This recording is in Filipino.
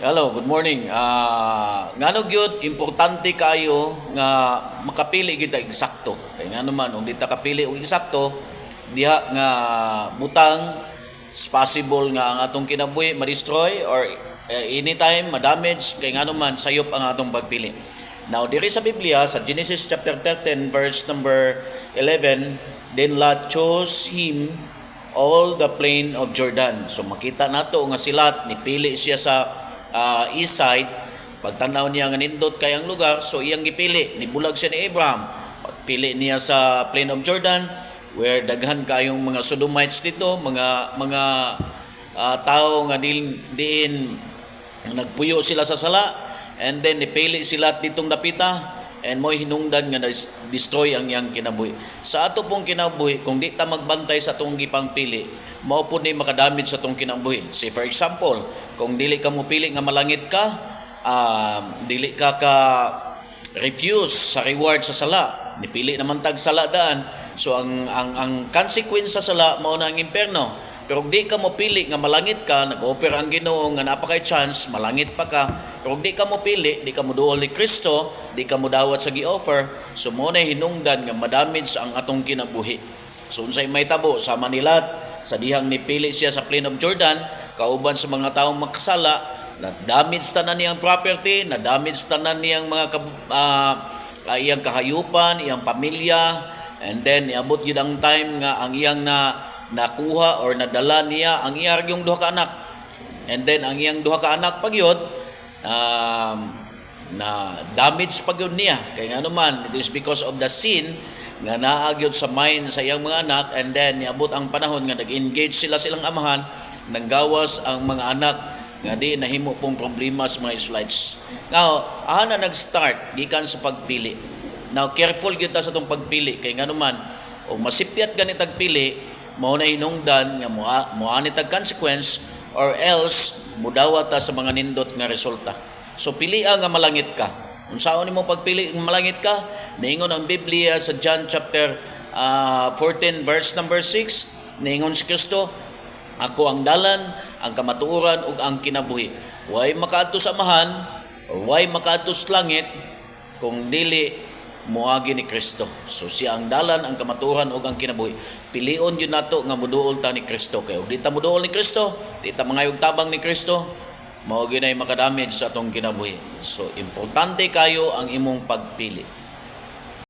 Hello, good morning. Ngano gyud importante kayo nga makapili kita eksakto. Kay ngano man kung di ta kapili og eksakto, diha nga butang it's possible nga ang atong kinabuhi ma-destroy or anytime ma-damage kay ngano man sayop ang atong pagpili. Now, diri sa Biblia sa Genesis chapter 13 verse number 11, then Lot chose him all the plain of Jordan. So makita nato nga si Lot nipili siya sa east side. Pagtanaw niya nga nindot kay ang lugar, so iyang gipili, nibulag siya ni Abraham. Pagpili niya sa plain of Jordan where daghan kayong mga Sodomites dito, mga tao nga diin nagpuyo sila sa sala, and then nipili sila ditong dapita, and mo'y hinungdan nga destroy ang iyang kinabuhi. Sa ato pong kinabuhi, kung di ta magbantay sa atong gipang pili, mao po ni makadamage sa atong kinabuhi. Say for example, kung dili ka mo pili nga malangit ka, dili ka refuse sa reward sa sala, nipili naman tag sala daan. So ang consequence sa sala mao na ang impierno. Pero di ka mo pili nga malangit ka, nag-offer ang Ginoo nga napakay chance, malangit pa ka. Pero di ka mo pili, di ka mo duol ni Kristo, di ka mo dawat sa gi-offer, so mo na hinungdan nga madamage ang atong kinabuhi. So unsay may tabo sa Manila, sa dihang nipili siya sa plain of Jordan, kauban sa mga taong makasala, na damage tanan niyang property, na damage tanan niyang mga iyang kahayupan, iyang pamilya, and then iabot yun ang time nga ang iyang nakuha or nadala niya ang iyang yung duha ka anak. And then ang iyang duha ka anak pagyod na damage pagyod niya. Kaya nga naman, it is because of the sin nga naagyod sa mind sa iyang mga anak, and then niabot ang panahon nga nag-engage sila silang amahan, nanggawas ang mga anak nga di nahimo pong problema sa mga Israelites. Now, na nag-start gikan sa pagpili. Now, careful gyud ta sa tong pagpili kay nga naman o masipyat ganit tagpili, mao na hinungdan nga moani tag consequence, or else mudawat ta sa mga nindot nga resulta. So pilian nga malangit ka. Unsaon nimo pagpili nga malangit ka? Niingon ang Biblia sa John chapter 14 verse number 6, niingon si Kristo, ako ang dalan, ang kamatuoran ug ang kinabuhi. Way makaadto sa amahan or way makaadto sa langit kung dili muagi ni Kristo. So siya ang dalan, ang kamatuoran ug ang kinabuhi. Pilion yun nato nga muduol ta ni Kristo. Kaya ug di ta muduol ni Kristo, di ta mangayog tabang ni Kristo, mao ginay makadamage sa atong kinabuhi. So importante kayo ang imong pagpili.